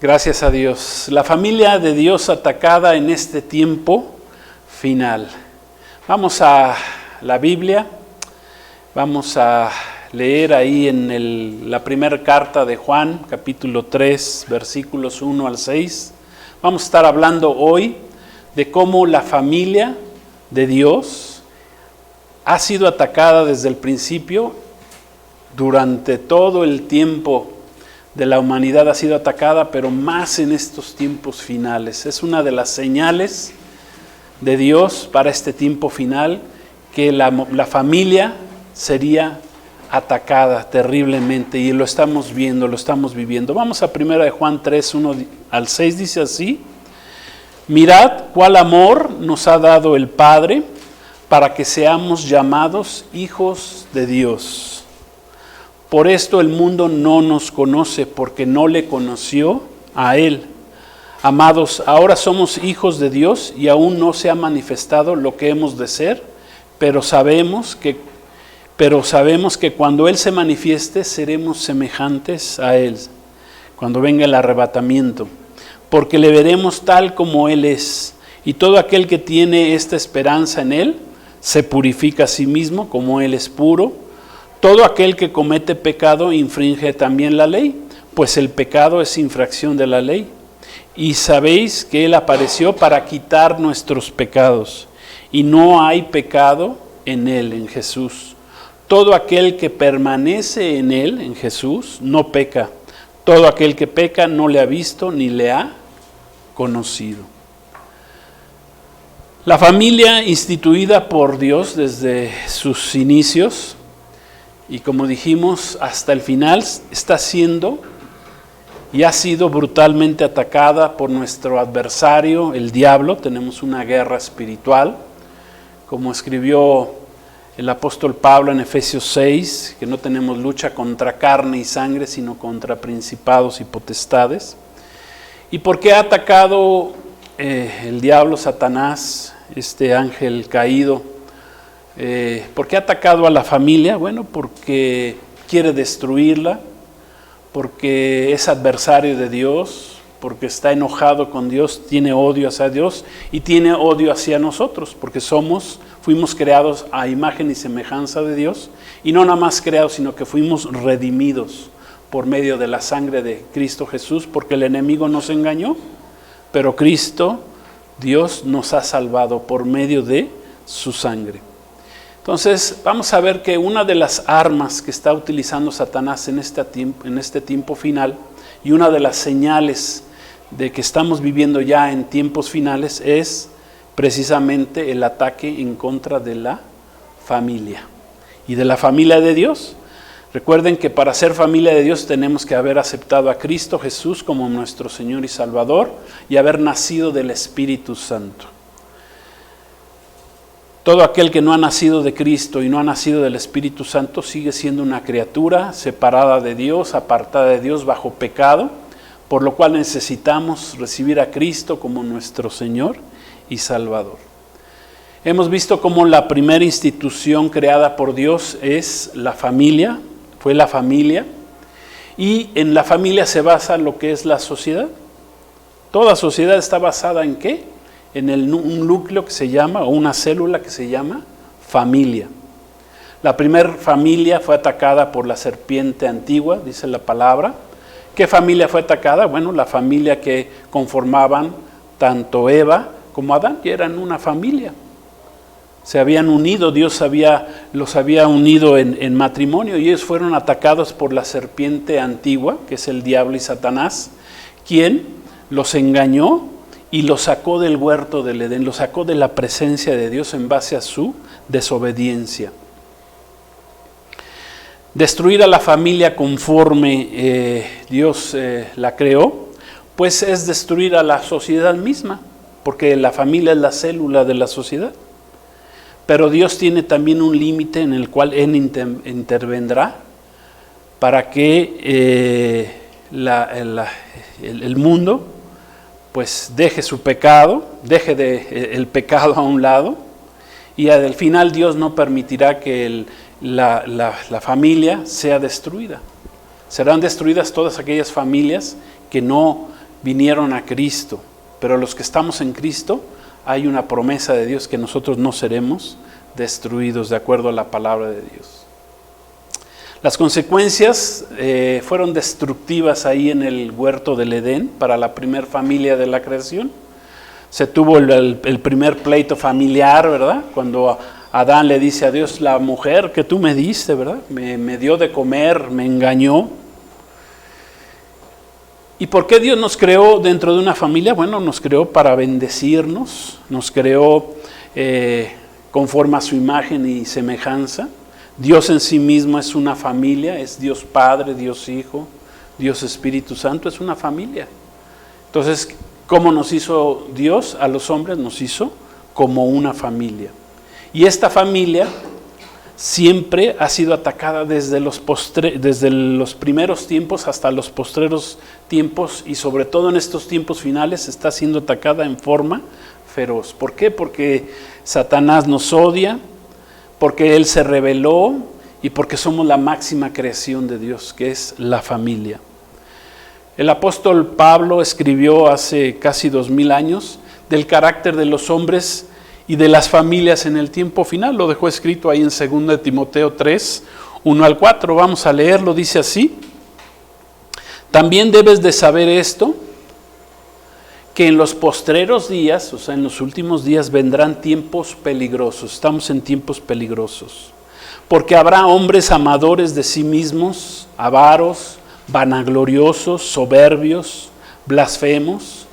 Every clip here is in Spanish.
Gracias a Dios. La familia de Dios atacada en este tiempo final. Vamos a la Biblia, vamos a leer ahí en la primera carta de Juan, capítulo 3, versículos 1 al 6. Vamos a estar hablando hoy de cómo la familia de Dios ha sido atacada desde el principio, durante todo el tiempo de la humanidad ha sido atacada, pero más en estos tiempos finales. Es una de las señales de Dios para este tiempo final, que la familia sería atacada terriblemente, y lo estamos viendo, lo estamos viviendo. Vamos a 1 de Juan 3, 1 al 6, dice así: mirad cuál amor nos ha dado el Padre para que seamos llamados hijos de Dios. Por esto el mundo no nos conoce, porque no le conoció a Él. Amados, ahora somos hijos de Dios y aún no se ha manifestado lo que hemos de ser, pero sabemos que cuando Él se manifieste seremos semejantes a Él, cuando venga el arrebatamiento, porque le veremos tal como Él es. Y todo aquel que tiene esta esperanza en Él se purifica a sí mismo como Él es puro. Todo aquel que comete pecado infringe también la ley, pues el pecado es infracción de la ley. Y sabéis que Él apareció para quitar nuestros pecados, y no hay pecado en Él, en Jesús. Todo aquel que permanece en Él, en Jesús, no peca. Todo aquel que peca no le ha visto ni le ha conocido. La familia instituida por Dios desde sus inicios, y como dijimos, hasta el final, está siendo y ha sido brutalmente atacada por nuestro adversario, el diablo. Tenemos una guerra espiritual, como escribió el apóstol Pablo en Efesios 6, que no tenemos lucha contra carne y sangre, sino contra principados y potestades. ¿Y por qué ha atacado el diablo, Satanás, este ángel caído? ¿Por qué ha atacado a la familia? Bueno, porque quiere destruirla, porque es adversario de Dios, porque está enojado con Dios, tiene odio hacia Dios y tiene odio hacia nosotros, porque fuimos creados a imagen y semejanza de Dios, y no nada más creados, sino que fuimos redimidos por medio de la sangre de Cristo Jesús, porque el enemigo nos engañó, pero Cristo, Dios, nos ha salvado por medio de su sangre. Entonces, vamos a ver que una de las armas que está utilizando Satanás en este tiempo final, y una de las señales de que estamos viviendo ya en tiempos finales, es precisamente el ataque en contra de la familia y de la familia de Dios. Recuerden que para ser familia de Dios tenemos que haber aceptado a Cristo Jesús como nuestro Señor y Salvador, y haber nacido del Espíritu Santo. Todo aquel que no ha nacido de Cristo y no ha nacido del Espíritu Santo sigue siendo una criatura separada de Dios, apartada de Dios, bajo pecado, por lo cual necesitamos recibir a Cristo como nuestro Señor y Salvador. Hemos visto cómo la primera institución creada por Dios es la familia, fue la familia, y en la familia se basa lo que es la sociedad. Toda sociedad está basada ¿en qué? En un núcleo que se llama, o una célula que se llama familia. La primera familia fue atacada por la serpiente antigua, dice la palabra. ¿Qué familia fue atacada? Bueno, la familia que conformaban tanto Eva como Adán, y eran una familia. Se habían unido, Dios los había unido en matrimonio, y ellos fueron atacados por la serpiente antigua, que es el diablo y Satanás, quien los engañó y lo sacó del huerto del Edén, lo sacó de la presencia de Dios en base a su desobediencia. Destruir a la familia conforme Dios la creó, pues es destruir a la sociedad misma, porque la familia es la célula de la sociedad. Pero Dios tiene también un límite en el cual Él intervendrá para que el mundo pues deje su pecado, deje el pecado a un lado, y al final Dios no permitirá que la familia sea destruida. Serán destruidas todas aquellas familias que no vinieron a Cristo, pero los que estamos en Cristo, hay una promesa de Dios que nosotros no seremos destruidos de acuerdo a la palabra de Dios. Las consecuencias fueron destructivas ahí en el huerto del Edén para la primer familia de la creación. Se tuvo el primer pleito familiar, ¿verdad? Cuando Adán le dice a Dios, la mujer que tú me diste, ¿verdad? Me dio de comer, me engañó. ¿Y por qué Dios nos creó dentro de una familia? Bueno, nos creó para bendecirnos, nos creó conforme a su imagen y semejanza. Dios en sí mismo es una familia, es Dios Padre, Dios Hijo, Dios Espíritu Santo, es una familia. Entonces, ¿cómo nos hizo Dios? A los hombres nos hizo como una familia. Y esta familia siempre ha sido atacada desde los primeros tiempos hasta los postreros tiempos, y sobre todo en estos tiempos finales está siendo atacada en forma feroz. ¿Por qué? Porque Satanás nos odia, porque Él se rebeló y porque somos la máxima creación de Dios, que es la familia. El apóstol Pablo escribió hace casi 2000 años del carácter de los hombres y de las familias en el tiempo final. Lo dejó escrito ahí en 2 Timoteo 3, 1 al 4. Vamos a leerlo, dice así. También debes de saber esto, que en los postreros días, o sea, en los últimos días, vendrán tiempos peligrosos. Estamos en tiempos peligrosos. Porque habrá hombres amadores de sí mismos, avaros, vanagloriosos, soberbios, blasfemos,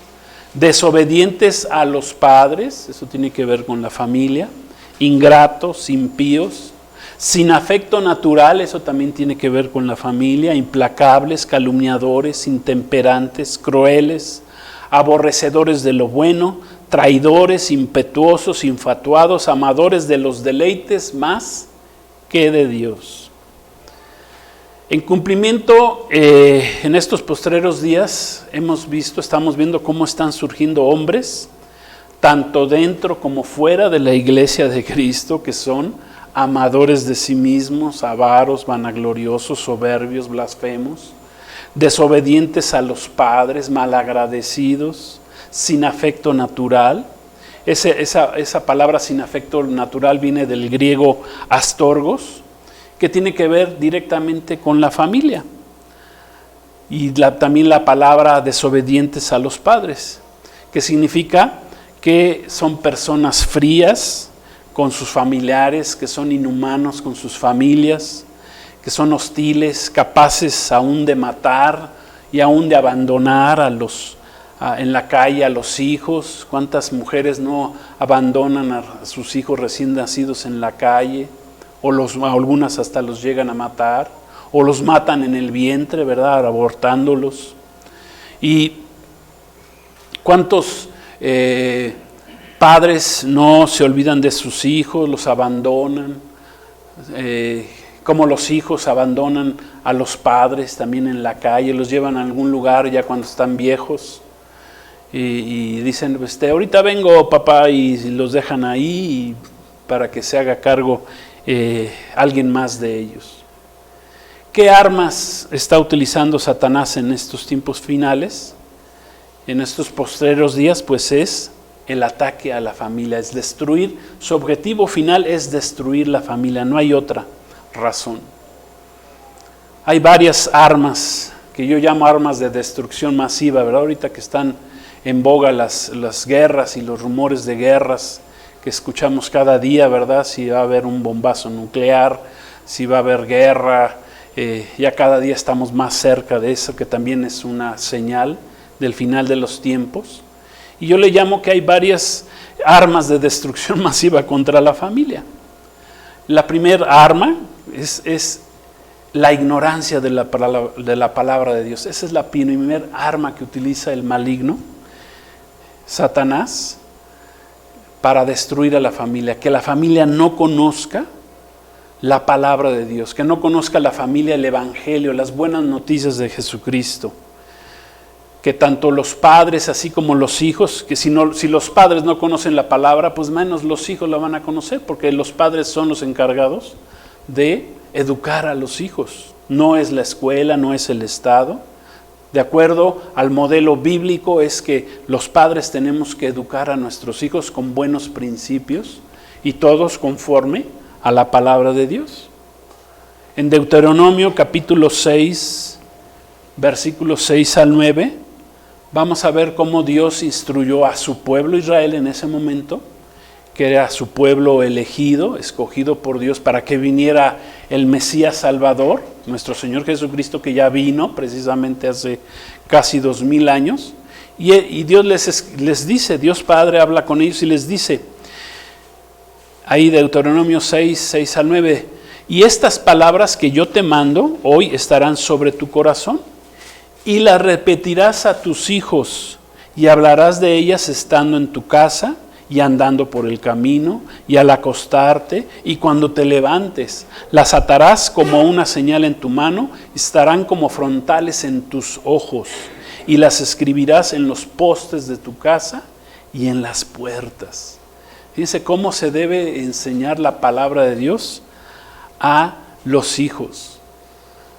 desobedientes a los padres, eso tiene que ver con la familia, ingratos, impíos, sin afecto natural, eso también tiene que ver con la familia, implacables, calumniadores, intemperantes, crueles, aborrecedores de lo bueno, traidores, impetuosos, infatuados, amadores de los deleites más que de Dios. En cumplimiento, en estos postreros días estamos viendo cómo están surgiendo hombres, tanto dentro como fuera de la iglesia de Cristo, que son amadores de sí mismos, avaros, vanagloriosos, soberbios, blasfemos, desobedientes a los padres, malagradecidos, sin afecto natural. Esa palabra sin afecto natural viene del griego astorgos, que tiene que ver directamente con la familia. Y también la palabra desobedientes a los padres, que significa que son personas frías con sus familiares, que son inhumanos con sus familias, que son hostiles, capaces aún de matar y aún de abandonar en la calle a los hijos. ¿Cuántas mujeres no abandonan a sus hijos recién nacidos en la calle? O algunas hasta los llegan a matar, o los matan en el vientre, ¿verdad?, abortándolos. Y cuántos padres no se olvidan de sus hijos, los abandonan, como los hijos abandonan a los padres también en la calle, los llevan a algún lugar ya cuando están viejos, y dicen, ahorita vengo papá, y los dejan ahí para que se haga cargo alguien más de ellos. ¿Qué armas está utilizando Satanás en estos tiempos finales? En estos postreros días, pues es el ataque a la familia, es destruir. Su objetivo final es destruir la familia, no hay otra razón. Hay varias armas que yo llamo armas de destrucción masiva, ¿verdad? Ahorita que están en boga las guerras y los rumores de guerras que escuchamos cada día, ¿verdad? Si va a haber un bombazo nuclear, si va a haber guerra, ya cada día estamos más cerca de eso, que también es una señal del final de los tiempos. Y yo le llamo que hay varias armas de destrucción masiva contra la familia. La primera arma es la ignorancia de la palabra de Dios. Esa es la primera arma que utiliza el maligno, Satanás, para destruir a la familia. Que la familia no conozca la palabra de Dios, que no conozca la familia el evangelio, las buenas noticias de Jesucristo. Que tanto los padres así como los hijos, que si los padres no conocen la palabra, pues menos los hijos la van a conocer, porque los padres son los encargados de educar a los hijos. No es la escuela, no es el Estado, De acuerdo al modelo bíblico es que los padres tenemos que educar a nuestros hijos con buenos principios y todos conforme a la palabra de Dios. En Deuteronomio capítulo 6, versículos 6 al 9, vamos a ver cómo Dios instruyó a su pueblo Israel en ese momento, que era su pueblo elegido, escogido por Dios para que viniera el Mesías Salvador, nuestro Señor Jesucristo, que ya vino precisamente hace casi 2000 años. Y Dios les dice, Dios Padre habla con ellos y les dice, ahí Deuteronomio 6, 6 al 9, y estas palabras que yo te mando hoy estarán sobre tu corazón, y las repetirás a tus hijos, y hablarás de ellas estando en tu casa, y andando por el camino, y al acostarte, y cuando te levantes, las atarás como una señal en tu mano, y estarán como frontales en tus ojos, y las escribirás en los postes de tu casa y en las puertas. Fíjense cómo se debe enseñar la palabra de Dios a los hijos.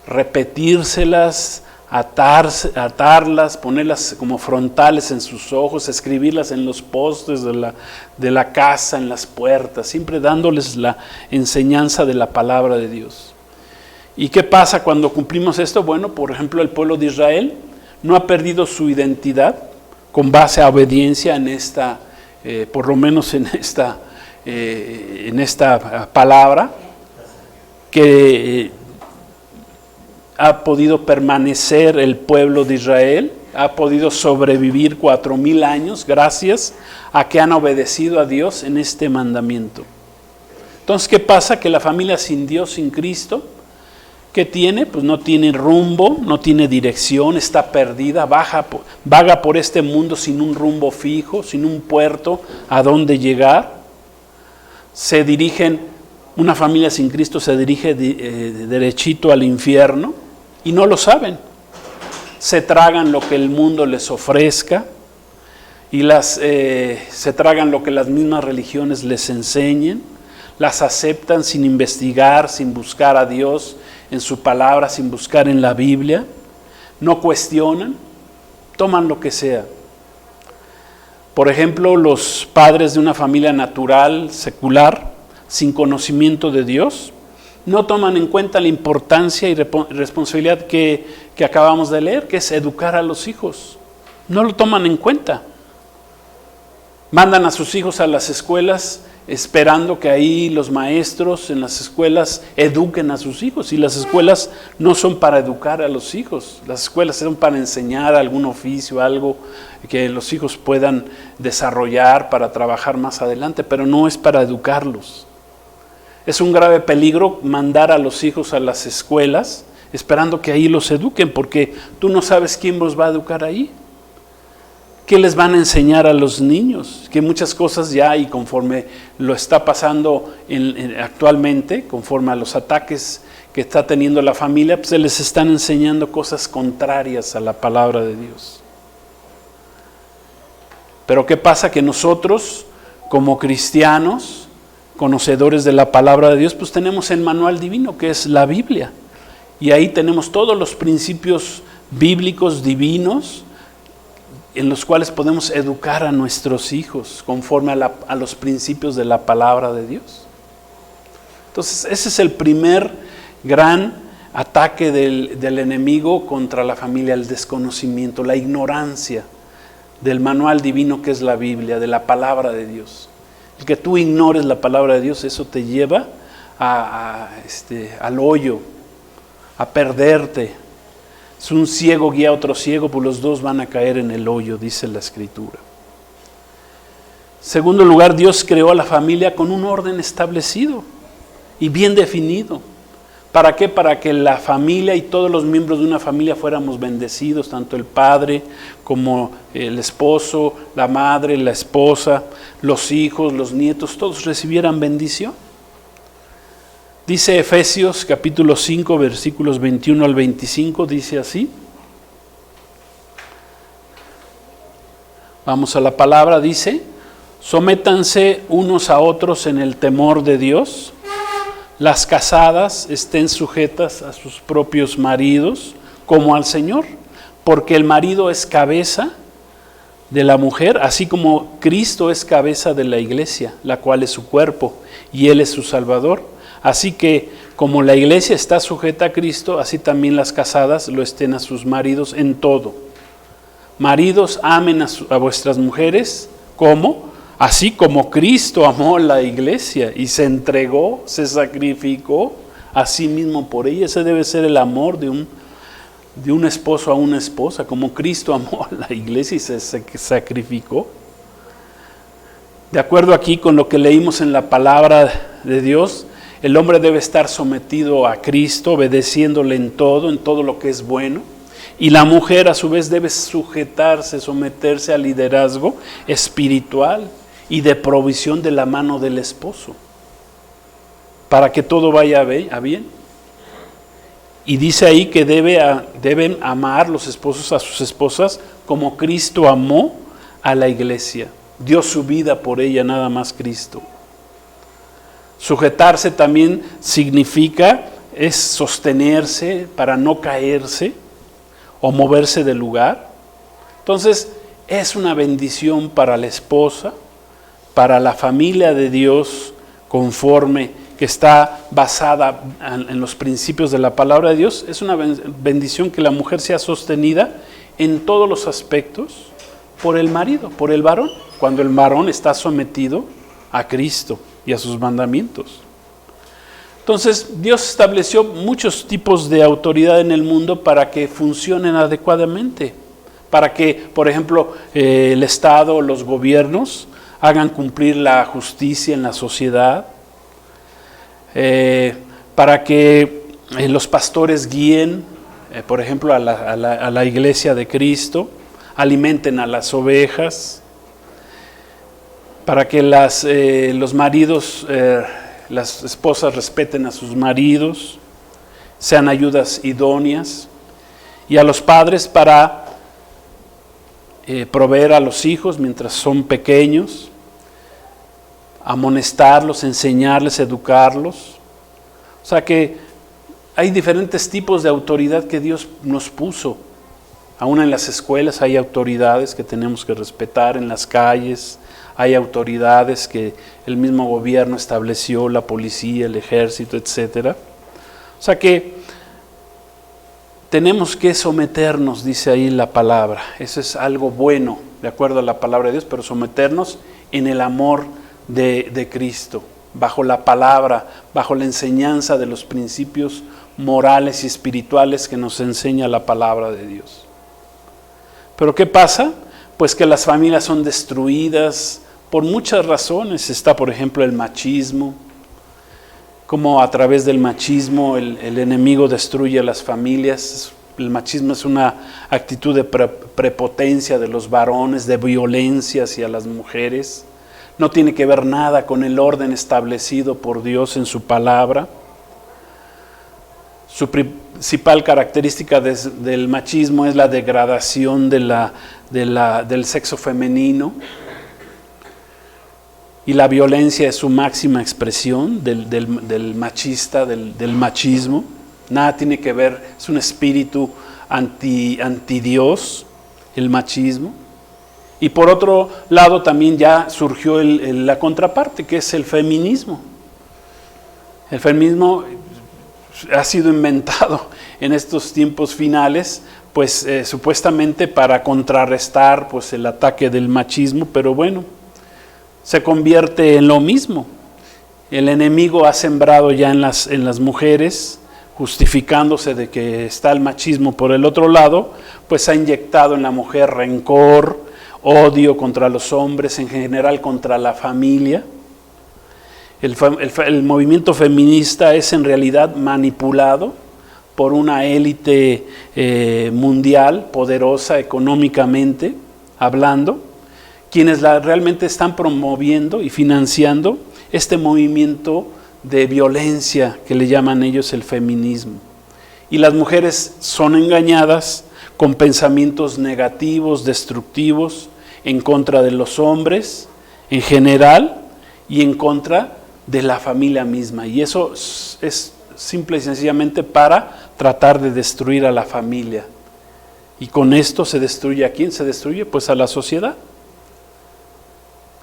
Repetírselas, atarlas, ponerlas como frontales en sus ojos, escribirlas en los postes de la casa, en las puertas, siempre dándoles la enseñanza de la palabra de Dios. ¿Y qué pasa cuando cumplimos esto? Bueno, por ejemplo, el pueblo de Israel no ha perdido su identidad con base a obediencia en esta, por lo menos en esta palabra, que ha podido permanecer el pueblo de Israel, ha podido sobrevivir 4000 años gracias a que han obedecido a Dios en este mandamiento. Entonces, ¿qué pasa? Que la familia sin Dios, sin Cristo, ¿qué tiene? Pues no tiene rumbo, no tiene dirección, está perdida, vaga por este mundo sin un rumbo fijo, sin un puerto a dónde llegar. Una familia sin Cristo se dirige derechito al infierno y no lo saben. Se tragan lo que el mundo les ofrezca y se tragan lo que las mismas religiones les enseñen, las aceptan sin investigar, sin buscar a Dios en su palabra, sin buscar en la Biblia, no cuestionan, toman lo que sea. Por ejemplo, los padres de una familia natural, secular, sin conocimiento de Dios, no toman en cuenta la importancia y responsabilidad que acabamos de leer, que es educar a los hijos. No lo toman en cuenta. Mandan a sus hijos a las escuelas esperando que ahí los maestros en las escuelas eduquen a sus hijos. Y las escuelas no son para educar a los hijos. Las escuelas son para enseñar algún oficio, algo que los hijos puedan desarrollar para trabajar más adelante, pero no es para educarlos. Es un grave peligro mandar a los hijos a las escuelas esperando que ahí los eduquen, porque tú no sabes quién los va a educar ahí. ¿Qué les van a enseñar a los niños? Que muchas cosas ya, y conforme lo está pasando actualmente, conforme a los ataques que está teniendo la familia, pues se les están enseñando cosas contrarias a la palabra de Dios. Pero ¿qué pasa? Que nosotros, como cristianos, conocedores de la palabra de Dios, pues tenemos el manual divino, que es la Biblia. Y ahí tenemos todos los principios bíblicos divinos en los cuales podemos educar a nuestros hijos conforme a los principios de la palabra de Dios. Entonces, ese es el primer gran ataque del enemigo contra la familia, el desconocimiento, la ignorancia del manual divino que es la Biblia, de la palabra de Dios. El que tú ignores la palabra de Dios, eso te lleva al hoyo, a perderte. Si un ciego guía a otro ciego, pues los dos van a caer en el hoyo, dice la Escritura. Segundo lugar, Dios creó a la familia con un orden establecido y bien definido. ¿Para qué? Para que la familia y todos los miembros de una familia fuéramos bendecidos, tanto el padre como el esposo, la madre, la esposa, los hijos, los nietos, todos recibieran bendición. Dice Efesios capítulo 5, versículos 21 al 25, dice así. Vamos a la palabra, dice: sométanse unos a otros en el temor de Dios. Las casadas estén sujetas a sus propios maridos como al Señor, porque el marido es cabeza de la mujer, así como Cristo es cabeza de la iglesia, la cual es su cuerpo, y Él es su Salvador. Así que, como la iglesia está sujeta a Cristo, así también las casadas lo estén a sus maridos en todo. Maridos, amen a vuestras mujeres, ¿cómo? Así como Cristo amó a la iglesia y se entregó, se sacrificó a sí mismo por ella. Ese debe ser el amor de un esposo a una esposa, como Cristo amó a la iglesia y se sacrificó. De acuerdo aquí con lo que leímos en la palabra de Dios, el hombre debe estar sometido a Cristo, obedeciéndole en todo lo que es bueno. Y la mujer a su vez debe someterse al liderazgo espiritual y de provisión de la mano del esposo, para que todo vaya a bien. Y dice ahí que deben amar los esposos a sus esposas como Cristo amó a la iglesia. Dio su vida por ella, nada más Cristo. Sujetarse también es sostenerse para no caerse o moverse del lugar. Entonces, es una bendición para la esposa, para la familia de Dios, conforme que está basada en los principios de la palabra de Dios. Es una bendición que la mujer sea sostenida en todos los aspectos por el marido, por el varón, cuando el varón está sometido a Cristo y a sus mandamientos. Entonces, Dios estableció muchos tipos de autoridad en el mundo para que funcionen adecuadamente, para que, por ejemplo, el Estado o los gobiernos hagan cumplir la justicia en la sociedad, para que los pastores guíen, por ejemplo, a la iglesia de Cristo, alimenten a las ovejas, para que los maridos, las esposas respeten a sus maridos, sean ayudas idóneas, y a los padres para proveer a los hijos mientras son pequeños, amonestarlos, enseñarles, educarlos. O sea que hay diferentes tipos de autoridad que Dios nos puso. Aún en las escuelas hay autoridades que tenemos que respetar, en las calles hay autoridades que el mismo gobierno estableció, la policía, el ejército, etc. O sea que tenemos que someternos, dice ahí la palabra. Eso es algo bueno, de acuerdo a la palabra de Dios, pero someternos en el amor de Cristo, bajo la palabra, bajo la enseñanza de los principios morales y espirituales que nos enseña la palabra de Dios. ¿Pero qué pasa? Pues que las familias son destruidas por muchas razones. Está, por ejemplo, el machismo, como a través del machismo el enemigo destruye a las familias. El machismo es una actitud de prepotencia de los varones, de violencia hacia las mujeres. No tiene que ver nada con el orden establecido por Dios en su palabra. Su principal característica del machismo es la degradación del sexo femenino, y la violencia es su máxima expresión del machista, del machismo. Nada tiene que ver, es un espíritu anti Dios, el machismo. Y por otro lado también ya surgió la contraparte, que es el feminismo. El feminismo ha sido inventado en estos tiempos finales, pues supuestamente para contrarrestar pues el ataque del machismo, pero bueno, se convierte en lo mismo. El enemigo ha sembrado ya en las mujeres, justificándose de que está el machismo por el otro lado, pues ha inyectado en la mujer rencor, odio contra los hombres, en general contra la familia. El movimiento feminista es en realidad manipulado por una élite mundial, poderosa económicamente hablando, quienes realmente están promoviendo y financiando este movimiento de violencia que le llaman ellos el feminismo. Y las mujeres son engañadas con pensamientos negativos, destructivos, en contra de los hombres en general y en contra de la familia misma. Y eso es simple y sencillamente para tratar de destruir a la familia. Y con esto se destruye ¿a quién? Se destruye pues a la sociedad.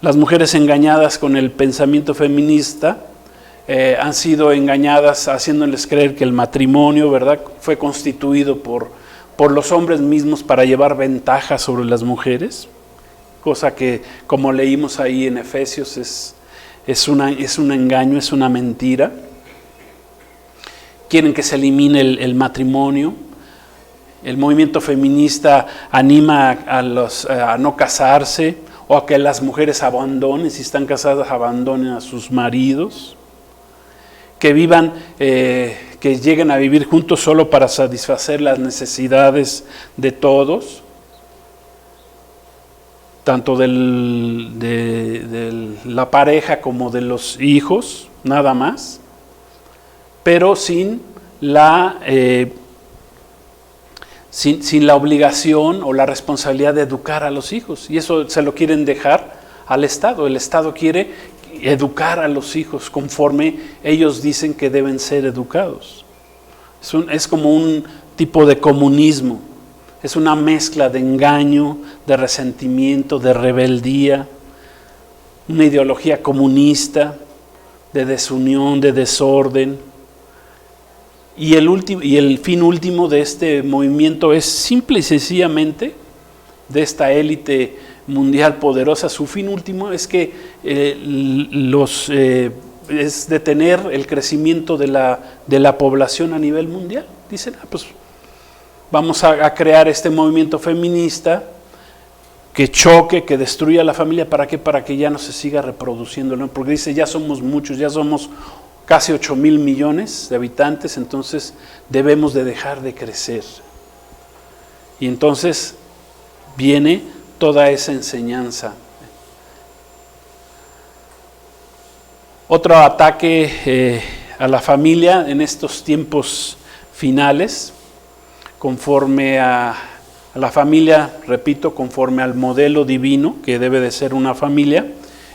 Las mujeres engañadas con el pensamiento feminista han sido engañadas haciéndoles creer que el matrimonio, ¿verdad?, fue constituido por los hombres mismos para llevar ventaja sobre las mujeres, cosa que, como leímos ahí en Efesios, es un engaño, es una mentira. Quieren que se elimine el matrimonio. El movimiento feminista anima a no casarse, o a que las mujeres abandonen, si están casadas, abandonen a sus maridos, que vivan, que lleguen a vivir juntos solo para satisfacer las necesidades de todos, tanto de la pareja como de los hijos, nada más, pero sin la obligación o la responsabilidad de educar a los hijos. Y eso se lo quieren dejar al Estado. El Estado quiere educar a los hijos conforme ellos dicen que deben ser educados. Es como un tipo de comunismo. Es una mezcla de engaño, de resentimiento, de rebeldía, una ideología comunista, de desunión, de desorden. Y el fin último de este movimiento es simple y sencillamente, de esta élite mundial poderosa, su fin último es que es detener el crecimiento de la población a nivel mundial. Dicen, pues vamos a crear este movimiento feminista que choque, que destruya la familia. ¿Para qué? Para que ya no se siga reproduciendo, ¿no? Porque dice, ya somos muchos, ya somos casi 8,000 millones de habitantes, entonces debemos de dejar de crecer. Y entonces viene toda esa enseñanza. Otro ataque a la familia en estos tiempos finales, conforme a la familia, repito, conforme al modelo divino que debe de ser una familia,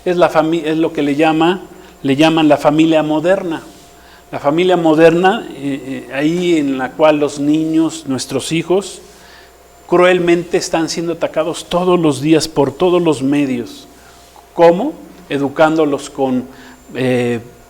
es lo que le llaman la familia moderna. La familia moderna, ahí en la cual los niños, nuestros hijos, cruelmente están siendo atacados todos los días por todos los medios. ¿Cómo? Educándolos con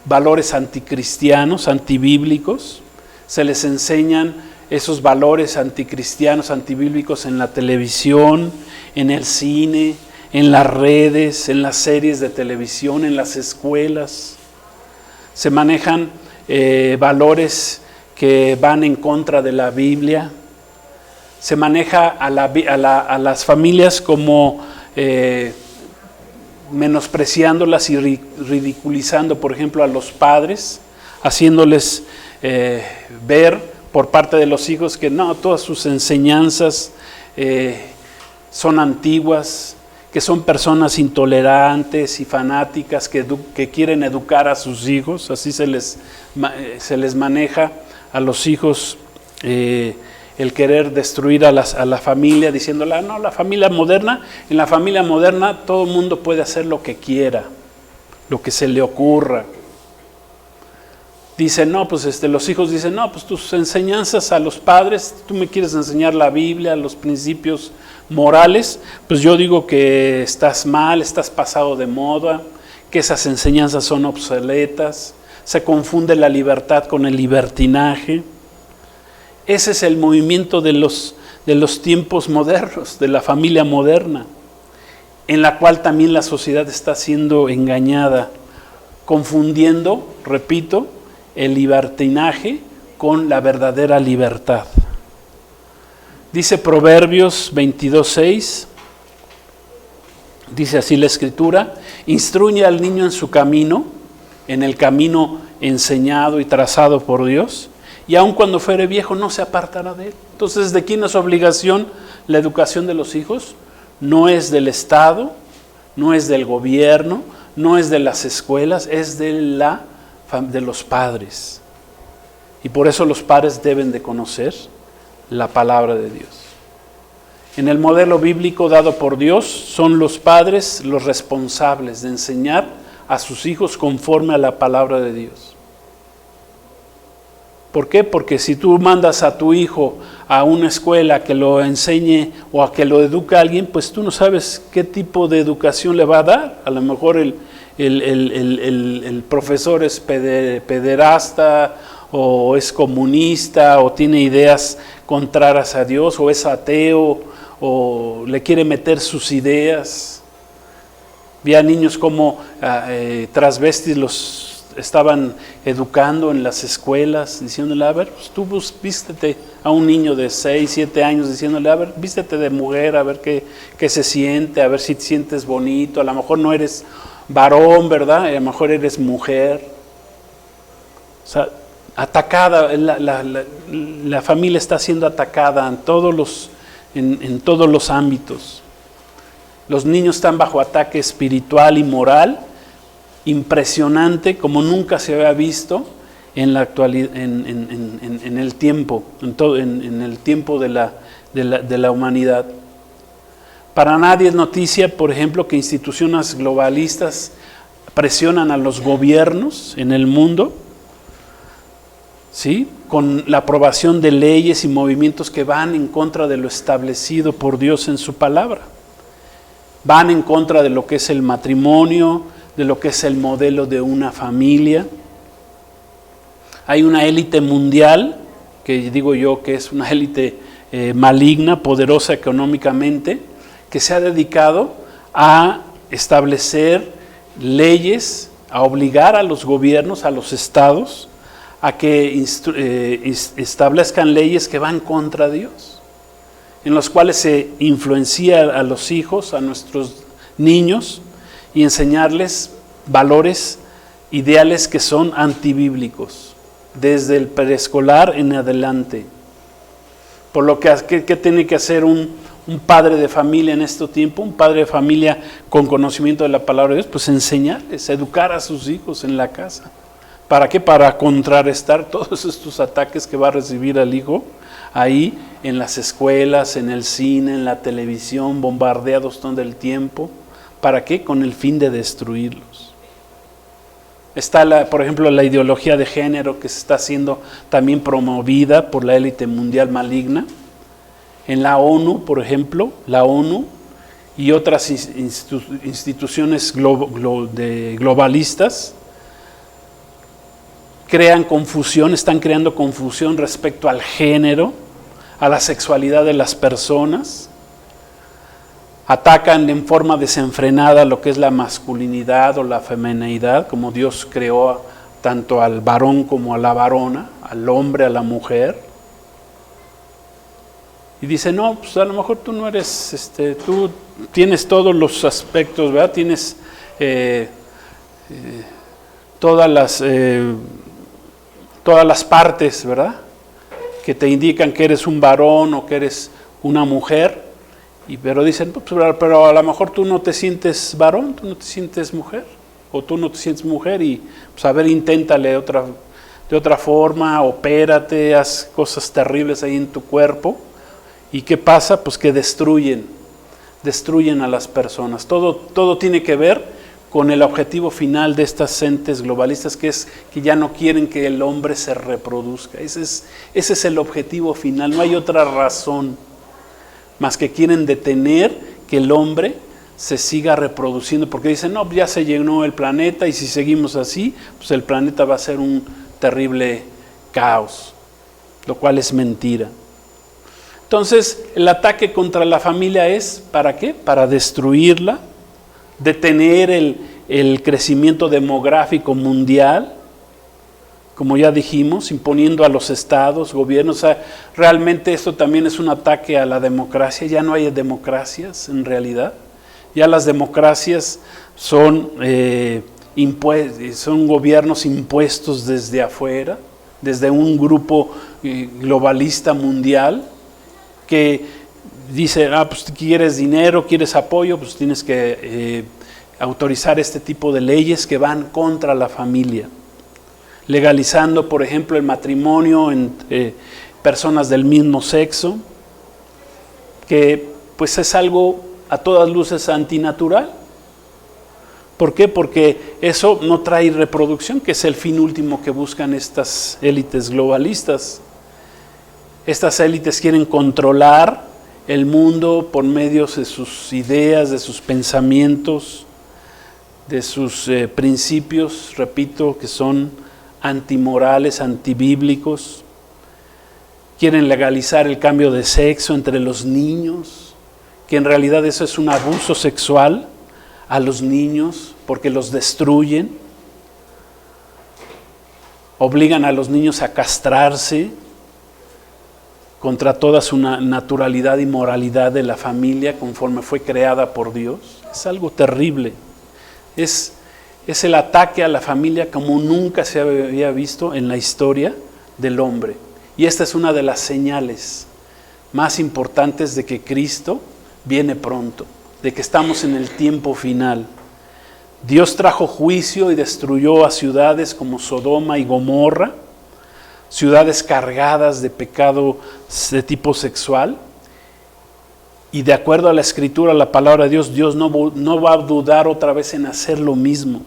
valores anticristianos, antibíblicos. Se les enseñan esos valores anticristianos, antibíblicos en la televisión, en el cine, en las redes, en las series de televisión, en las escuelas. Se manejan valores que van en contra de la Biblia. Se maneja a las familias como menospreciándolas y ridiculizando, por ejemplo, a los padres, haciéndoles ver por parte de los hijos que no, todas sus enseñanzas son antiguas, que son personas intolerantes y fanáticas que quieren educar a sus hijos. Así se les maneja a los hijos el querer destruir a la familia, diciéndole, no, la familia moderna, en la familia moderna todo el mundo puede hacer lo que quiera, lo que se le ocurra. Dicen, no, pues los hijos dicen, no, pues tus enseñanzas a los padres, tú me quieres enseñar la Biblia, los principios morales, pues yo digo que estás mal, estás pasado de moda, que esas enseñanzas son obsoletas, se confunde la libertad con el libertinaje. Ese es el movimiento de los tiempos modernos, de la familia moderna, en la cual también la sociedad está siendo engañada, confundiendo, repito, el libertinaje con la verdadera libertad. Dice Proverbios 22:6, dice así la Escritura, instruye al niño en su camino, en el camino enseñado y trazado por Dios, y aun cuando fuere viejo no se apartará de él. Entonces, ¿de quién es obligación la educación de los hijos? No es del Estado, no es del gobierno, no es de las escuelas, es de los padres. Y por eso los padres deben de conocer la palabra de Dios. En el modelo bíblico dado por Dios, son los padres los responsables de enseñar a sus hijos conforme a la palabra de Dios. ¿Por qué? Porque si tú mandas a tu hijo a una escuela que lo enseñe o a que lo eduque a alguien, pues tú no sabes qué tipo de educación le va a dar. A lo mejor el profesor es pederasta, o es comunista, o tiene ideas contrarias a Dios, o es ateo, o le quiere meter sus ideas. Vi a niños como transvestis los estaban educando en las escuelas, diciéndole, a ver, pues tú vístete, a un niño de 6, 7 años, diciéndole, a ver, vístete de mujer, a ver qué se siente, a ver si te sientes bonito, a lo mejor no eres varón, ¿verdad? A lo mejor eres mujer. O sea, atacada, la familia está siendo atacada en todos los ámbitos. Los niños están bajo ataque espiritual y moral impresionante, como nunca se había visto en la actualidad, en el tiempo, en el tiempo de la humanidad. Para nadie es noticia, por ejemplo, que instituciones globalistas presionan a los gobiernos en el mundo, ¿sí?, con la aprobación de leyes y movimientos que van en contra de lo establecido por Dios en su palabra. Van en contra de lo que es el matrimonio, de lo que es el modelo de una familia. Hay una élite mundial, que digo yo que es una élite maligna, poderosa económicamente, que se ha dedicado a establecer leyes, a obligar a los gobiernos, a los estados, a que establezcan leyes que van contra Dios, en los cuales se influencia a los hijos, a nuestros niños, y enseñarles valores, ideales que son antibíblicos, desde el preescolar en adelante. Por lo que, ¿qué tiene que hacer un padre de familia en este tiempo? Un padre de familia con conocimiento de la palabra de Dios, pues enseñarles, educar a sus hijos en la casa. ¿Para qué? Para contrarrestar todos estos ataques que va a recibir el hijo ahí en las escuelas, en el cine, en la televisión, bombardeados todo el tiempo. ¿Para qué? Con el fin de destruirlos. Está, por ejemplo, la ideología de género que se está siendo también promovida por la élite mundial maligna. En la ONU, por ejemplo, la ONU y otras instituciones globalistas crean confusión, están creando confusión respecto al género, a la sexualidad de las personas. Atacan en forma desenfrenada lo que es la masculinidad o la feminidad, como Dios creó tanto al varón como a la varona, al hombre, a la mujer. Y dice, no, pues a lo mejor tú no eres, tú tienes todos los aspectos, ¿verdad? Tienes todas las partes, ¿verdad?, que te indican que eres un varón o que eres una mujer. Pero dicen, pero a lo mejor tú no te sientes varón, tú no te sientes mujer, o tú no te sientes mujer, y pues a ver, inténtale de otra forma, opérate, haz cosas terribles ahí en tu cuerpo. ¿Y qué pasa? Pues que destruyen a las personas. Todo tiene que ver con el objetivo final de estas entes globalistas, que es que ya no quieren que el hombre se reproduzca. Ese es el objetivo final, no hay otra razón más que quieren detener que el hombre se siga reproduciendo, porque dicen, no, ya se llenó el planeta y si seguimos así, pues el planeta va a ser un terrible caos, lo cual es mentira. Entonces, el ataque contra la familia es, ¿para qué? Para destruirla, detener el crecimiento demográfico mundial, como ya dijimos, imponiendo a los estados, gobiernos. O sea, realmente esto también es un ataque a la democracia. Ya no hay democracias en realidad. Ya las democracias son gobiernos impuestos desde afuera, desde un grupo globalista mundial que dice, pues quieres dinero, quieres apoyo, pues tienes que autorizar este tipo de leyes que van contra la familia. Legalizando, por ejemplo, el matrimonio entre personas del mismo sexo, que pues es algo a todas luces antinatural, ¿Por qué? Porque eso no trae reproducción, que es el fin último que buscan estas élites globalistas. Estas élites quieren controlar el mundo por medio de sus ideas, de sus pensamientos, de sus principios, repito, que son antimorales, antibíblicos. Quieren legalizar el cambio de sexo entre los niños, que en realidad eso es un abuso sexual a los niños porque los destruyen. Obligan a los niños a castrarse contra toda su naturalidad y moralidad de la familia conforme fue creada por Dios. Es algo terrible. Es el ataque a la familia como nunca se había visto en la historia del hombre. Y esta es una de las señales más importantes de que Cristo viene pronto, de que estamos en el tiempo final. Dios trajo juicio y destruyó a ciudades como Sodoma y Gomorra, ciudades cargadas de pecado de tipo sexual. Y de acuerdo a la Escritura, la palabra de Dios, Dios no va a dudar otra vez en hacer lo mismo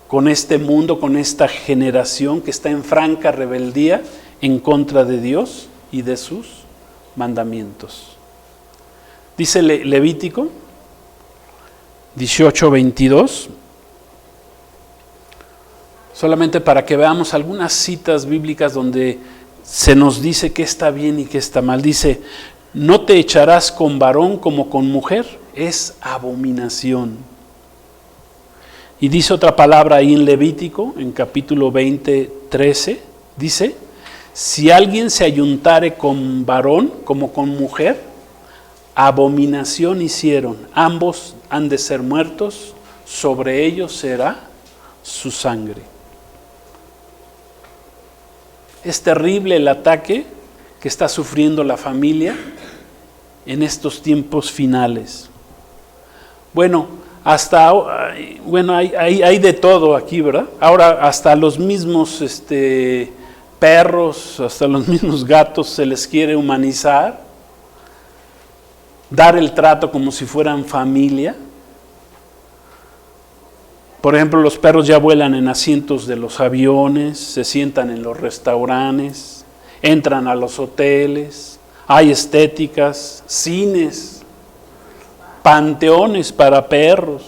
con este mundo, con esta generación que está en franca rebeldía en contra de Dios y de sus mandamientos. Dice Levítico 18:22, solamente para que veamos algunas citas bíblicas donde se nos dice qué está bien y qué está mal. Dice: no te echarás con varón como con mujer, es abominación. Y dice otra palabra ahí en Levítico, en capítulo 20:13, dice: si alguien se ayuntare con varón como con mujer, abominación hicieron, ambos han de ser muertos, sobre ellos será su sangre. Es terrible el ataque que está sufriendo la familia en estos tiempos finales. Bueno, hay de todo aquí, ¿verdad? Ahora hasta los mismos perros, hasta los mismos gatos se les quiere humanizar, dar el trato como si fueran familia. Por ejemplo, los perros ya vuelan en asientos de los aviones, se sientan en los restaurantes, entran a los hoteles, hay estéticas, cines, panteones para perros.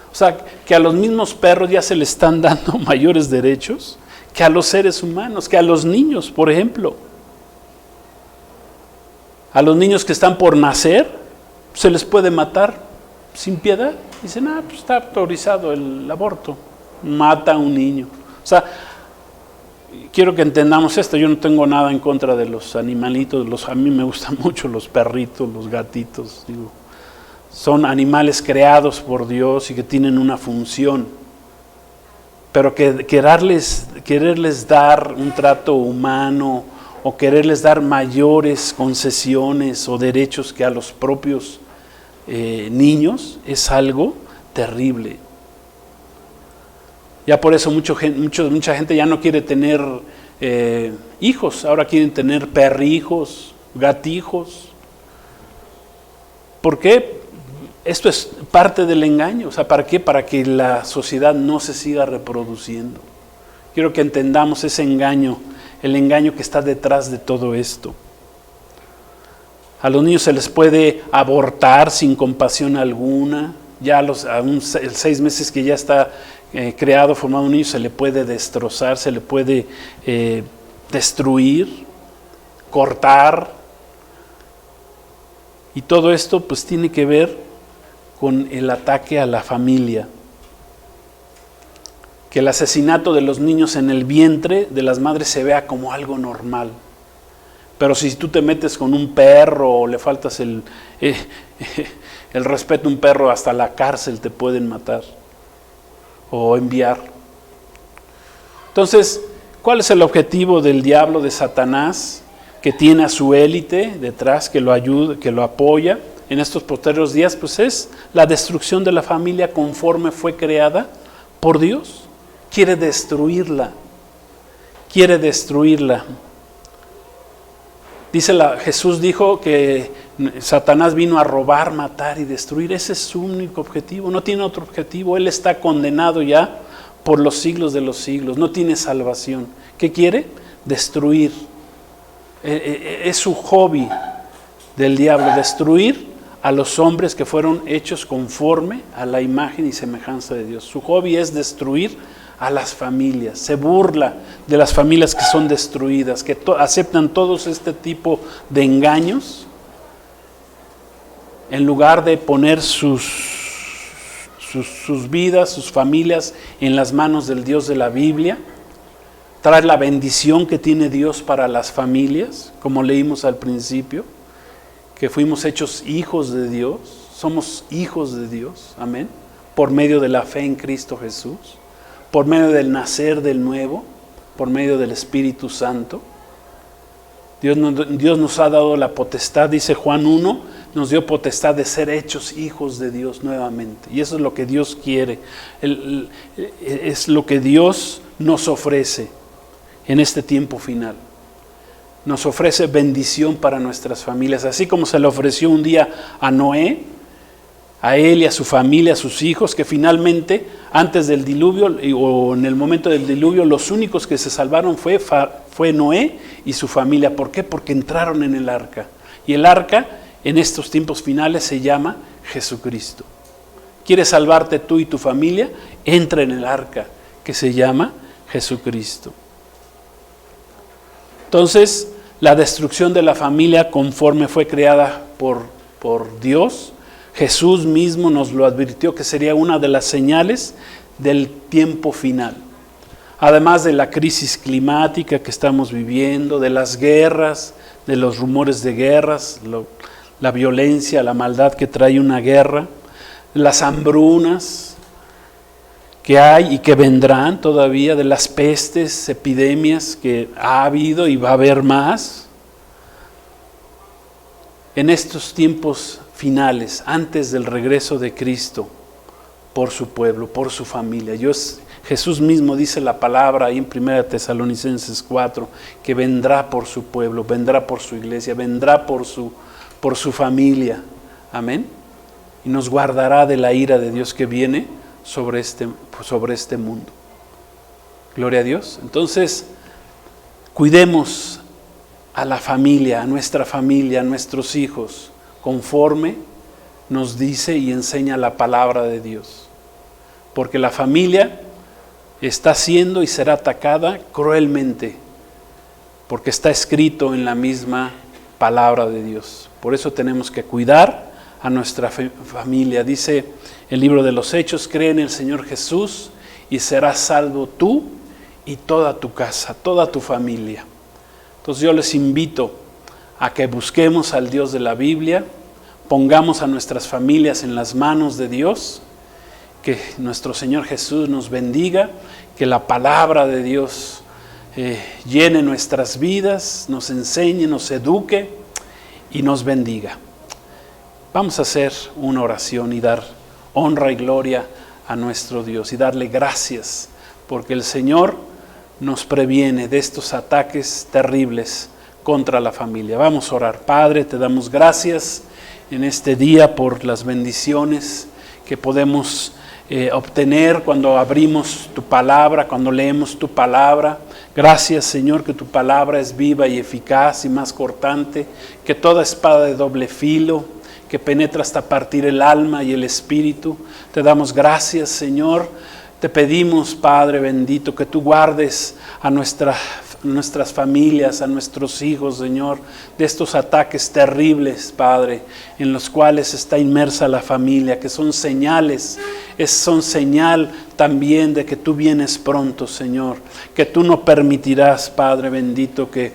O sea, que a los mismos perros ya se les están dando mayores derechos que a los seres humanos, que a los niños, por ejemplo. A los niños que están por nacer, se les puede matar sin piedad. Dicen, pues está autorizado el aborto. Mata a un niño. O sea, quiero que entendamos esto. Yo no tengo nada en contra de los animalitos. A mí me gustan mucho los perritos, los gatitos. Digo, son animales creados por Dios y que tienen una función. Pero que quererles dar un trato humano o quererles dar mayores concesiones o derechos que a los propios niños es algo terrible. Ya por eso mucha gente ya no quiere tener hijos, ahora quieren tener perrijos, gatijos. ¿Por qué? Esto es parte del engaño. O sea, ¿para qué? Para que la sociedad no se siga reproduciendo. Quiero que entendamos ese engaño, el engaño que está detrás de todo esto. A los niños se les puede abortar sin compasión alguna. Ya a 6 meses que ya está creado, formado un niño, se le puede destrozar, se le puede destruir, cortar. Y todo esto pues tiene que ver con el ataque a la familia. Que el asesinato de los niños en el vientre de las madres se vea como algo normal. Pero si tú te metes con un perro o le faltas el respeto a un perro, hasta la cárcel te pueden matar o enviar. Entonces, ¿cuál es el objetivo del diablo, de Satanás, que tiene a su élite detrás, que lo ayuda, que lo apoya en estos posteriores días? Pues es la destrucción de la familia conforme fue creada por Dios. Quiere destruirla. Jesús dijo que Satanás vino a robar, matar y destruir. Ese es su único objetivo, no tiene otro objetivo. Él está condenado ya por los siglos de los siglos, no tiene salvación. ¿Qué quiere? Destruir. Es su hobby del diablo, destruir a los hombres que fueron hechos conforme a la imagen y semejanza de Dios. Su hobby es destruir a las familias. Se burla de las familias que son destruidas, que aceptan todos este tipo de engaños, en lugar de poner sus vidas, sus familias en las manos del Dios de la Biblia. Trae la bendición que tiene Dios para las familias, como leímos al principio, que fuimos hechos hijos de Dios, somos hijos de Dios, amén, por medio de la fe en Cristo Jesús, por medio del nacer del nuevo, por medio del Espíritu Santo. Dios nos ha dado la potestad, dice Juan 1, nos dio potestad de ser hechos hijos de Dios nuevamente. Y eso es lo que Dios quiere, es lo que Dios nos ofrece en este tiempo final. Nos ofrece bendición para nuestras familias, así como se le ofreció un día a Noé, a él y a su familia, a sus hijos, que finalmente antes del diluvio o en el momento del diluvio los únicos que se salvaron fue Noé y su familia. ¿Por qué? Porque entraron en el arca. Y el arca en estos tiempos finales se llama Jesucristo. ¿Quieres salvarte tú y tu familia? Entra en el arca que se llama Jesucristo. Entonces, la destrucción de la familia conforme fue creada por Dios, Jesús mismo nos lo advirtió que sería una de las señales del tiempo final. Además de la crisis climática que estamos viviendo, de las guerras, de los rumores de guerras, la violencia, la maldad que trae una guerra, las hambrunas que hay y que vendrán todavía, de las pestes, epidemias que ha habido y va a haber más. En estos tiempos finales, antes del regreso de Cristo, por su pueblo, por su familia. Jesús mismo dice la palabra ahí en 1 Tesalonicenses 4, que vendrá por su pueblo, vendrá por su iglesia, vendrá por su familia. Amén. Y nos guardará de la ira de Dios que viene sobre este mundo. Gloria a Dios. Entonces, cuidemos a la familia, a nuestros hijos, conforme nos dice y enseña la palabra de Dios. Porque la familia está siendo y será atacada cruelmente, porque está escrito en la misma palabra de Dios. Por eso tenemos que cuidar a nuestra familia. Dice el libro de los Hechos: cree en el Señor Jesús y serás salvo tú y toda tu casa, toda tu familia. Entonces yo les invito a que busquemos al Dios de la Biblia, pongamos a nuestras familias en las manos de Dios, que nuestro Señor Jesús nos bendiga, que la palabra de Dios llene nuestras vidas, nos enseñe, nos eduque y nos bendiga. Vamos a hacer una oración y dar honra y gloria a nuestro Dios y darle gracias, porque el Señor nos previene de estos ataques terribles contra la familia. Vamos a orar. Padre, te damos gracias en este día por las bendiciones que podemos obtener cuando abrimos tu palabra, cuando leemos tu palabra. Gracias, Señor, que tu palabra es viva y eficaz y más cortante que toda espada de doble filo, que penetra hasta partir el alma y el espíritu. Te damos gracias, Señor. Te pedimos, Padre bendito, que tú guardes a nuestras familias, a nuestros hijos, Señor, de estos ataques terribles, Padre, en los cuales está inmersa la familia, que son señales, son señal también de que tú vienes pronto, Señor, que tú no permitirás, Padre bendito, que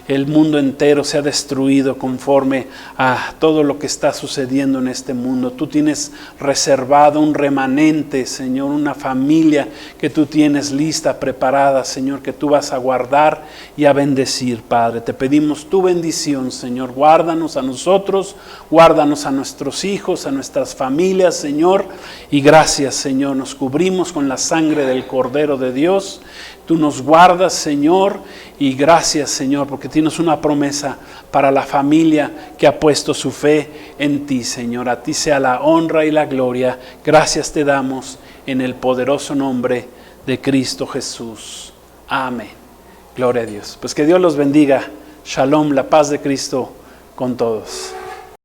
el mundo entero sea destruido conforme a todo lo que está sucediendo en este mundo. Tú tienes reservado un remanente, Señor, una familia que tú tienes lista, preparada, Señor, que tú vas a guardar y a bendecir, Padre. Te pedimos tu bendición, Señor. Guárdanos a nosotros, guárdanos a nuestros hijos, a nuestras familias, Señor. Y gracias, Señor, nos cubrimos con la sangre del Cordero de Dios. Tú nos guardas, Señor, y gracias, Señor, porque tienes una promesa para la familia que ha puesto su fe en ti, Señor. A ti sea la honra y la gloria. Gracias te damos en el poderoso nombre de Cristo Jesús. Amén. Gloria a Dios. Pues que Dios los bendiga. Shalom, la paz de Cristo con todos.